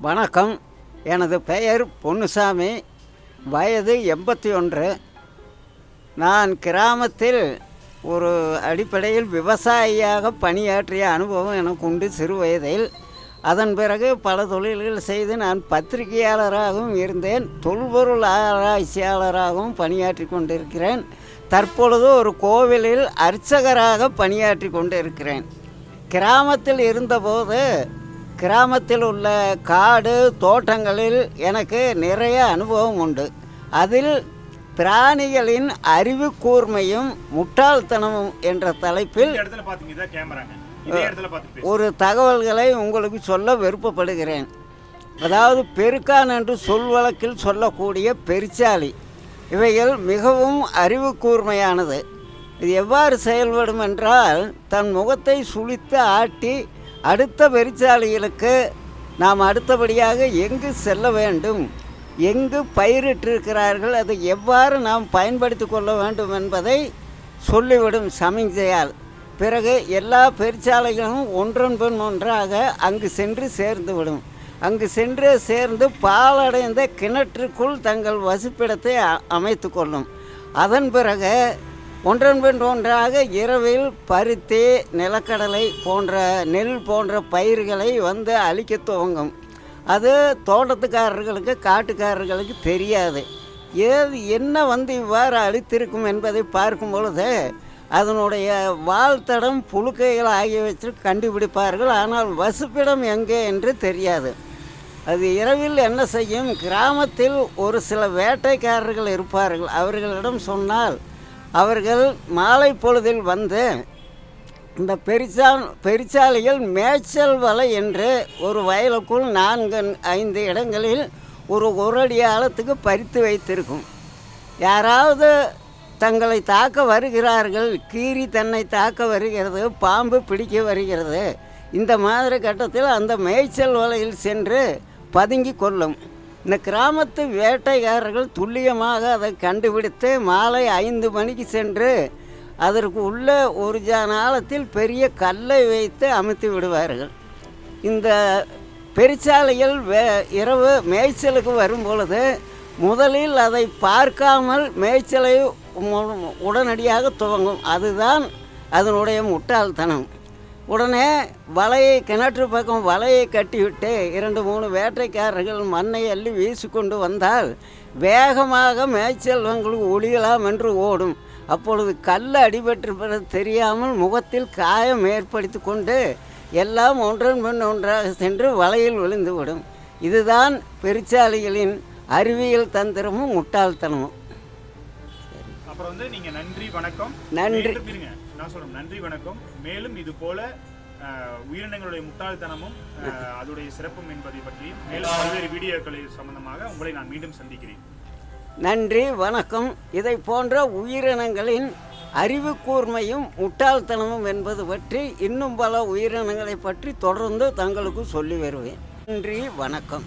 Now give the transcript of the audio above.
வணக்கம். எனது பெயர் பொன்னுசாமி. வயது 81. நான் கிராமத்தில் ஒரு அடிப்படையில் விவசாயியாக பணியாற்றிய அனுபவம் எனக்கு உண்டு சிறு வயதில். அதன் பிறகு பல தொழில்கள் செய்து நான் பத்திரிகையாளராகவும் இருந்தேன், தொல்பொருள் ஆராய்ச்சியாளராகவும் பணியாற்றி கொண்டிருக்கிறேன். தற்பொழுது ஒரு கோவிலில் அர்ச்சகராக பணியாற்றி கொண்டிருக்கிறேன். கிராமத்தில் இருந்தபோது கிராமத்தில் உள்ள காடு தோட்டங்களில் எனக்கு நிறைய அனுபவம் உண்டு. அதில் பிராணிகளின் அறிவு கூர்மையும் முட்டாள்தனமும் என்ற தலைப்பில் ஒரு தகவல்களை உங்களுக்கு சொல்ல விருப்பப்படுகிறேன். அதாவது பெருக்கான் என்று சொல் வழக்கில் சொல்லக்கூடிய பெருச்சாளி, இவைகள் மிகவும் அறிவு கூர்மையானது. இது எவ்வாறு செயல்படும் என்றால், தன் முகத்தை சுளித்து ஆட்டி அடுத்த பெருச்சாளிகளுக்கு நாம் அடுத்தபடியாக எங்கு செல்ல வேண்டும், எங்கு பயிரிட்டிருக்கிறார்கள், அதை எவ்வாறு நாம் பயன்படுத்தி கொள்ள வேண்டும் என்பதை சொல்லிவிடும் சமிஞ்சையால். பிறகு எல்லா பெருச்சாலைகளும் ஒன்றன் பின் ஒன்றாக அங்கு சென்று சேர்ந்துவிடும். அங்கு சென்று சேர்ந்து பாலடைந்த கிணற்றுக்குள் தங்கள் வசிப்பிடத்தை அமைத்து கொள்ளும். அதன் பிறகு ஒன்றன் பின் ஒன்றாக இரவில் பருத்தி, நிலக்கடலை போன்ற நெல் போன்ற பயிர்களை வந்து அழிக்க துவங்கும். அது தோட்டத்துக்காரர்களுக்கு காட்டுக்காரர்களுக்கு தெரியாது. என்ன வந்து இவ்வாறு அழித்திருக்கும் என்பதை பார்க்கும் பொழுது அதனுடைய வாழ்த்தடம், புழுக்கைகள் ஆகியவற்றை கண்டுபிடிப்பார்கள். ஆனால் வசிப்பிடம் எங்கே என்று தெரியாது. அது இரவில் என்ன செய்யும், கிராமத்தில் ஒரு சில வேட்டைக்காரர்கள் இருப்பார்கள். அவர்களிடம் சொன்னால் அவர்கள் மாலை பொழுதில் வந்து இந்த பெருச்சாலிகள் மேய்ச்சல் வலை என்று ஒரு வயலுக்குள் 4-5 இடங்களில் ஒரு அடி ஆழத்துக்கு பறித்து வைத்திருக்கும். யாராவது தங்களை தாக்க வருகிறார்கள், கீரி தன்னை தாக்க வருகிறது, பாம்பு பிடிக்க வருகிறது, இந்த மாதிரி கட்டத்தில் அந்த மேய்ச்சல் வலையில் சென்று பதுங்கி கொள்ளும். இந்த கிராமத்து வேட்டைக்காரர்கள் துல்லியமாக அதை கண்டுபிடித்து மாலை 5 மணிக்கு சென்று அதற்கு உள்ள ஒரு ஜான் ஆழத்தில் பெரிய கல்லை வைத்து அமைத்து விடுவார்கள். இந்த பெருச்சாலைகள் இரவு மேய்ச்சலுக்கு வரும் பொழுது முதலில் அதை பார்க்காமல் மேய்ச்சலை உடனடியாக துவங்கும். அதுதான் அதனுடைய முட்டாள்தனம். உடனே வலையை, கிணற்று பக்கம் வலையை கட்டிவிட்டு 2-3 வேட்டைக்காரர்கள் மண்ணை அள்ளி வீசிக்கொண்டு வந்தால் வேகமாக மேய்ச்சல்வங்களுக்கு ஒளியலாம் என்று ஓடும். அப்பொழுது கல் அடிபட்டிருப்பது தெரியாமல் முகத்தில் காயம் ஏற்படுத்தி கொண்டு எல்லாம் ஒன்றன் பின் ஒன்றாக சென்று வலையில் விழுந்துவிடும். இதுதான் பெருச்சாலிகளின் அறிவியல் தந்திரமும் முட்டாள்தனமும். அப்புறம் வந்து நீங்க நன்றி வணக்கம். நன்றி, நான் சொல்றேன் நன்றி வணக்கம். மேலும் இது போல உயிரினங்களுடைய முட்டாள்தனமும் அதோடைய சிறப்பும் என்பதை பற்றியும் மேலும் பல்வேறு வீடியோக்களை சம்பந்தமாக உங்களை நான் மீண்டும் சந்திக்கிறேன். நன்றி வணக்கம். இதை போன்ற உயிரினங்களின் அறிவு கூர்மையும் முட்டாள்தனமும் என்பது பற்றி இன்னும் பல உயிரினங்களை பற்றி தொடர்ந்து தங்களுக்கு சொல்லி வருவேன். நன்றி வணக்கம்.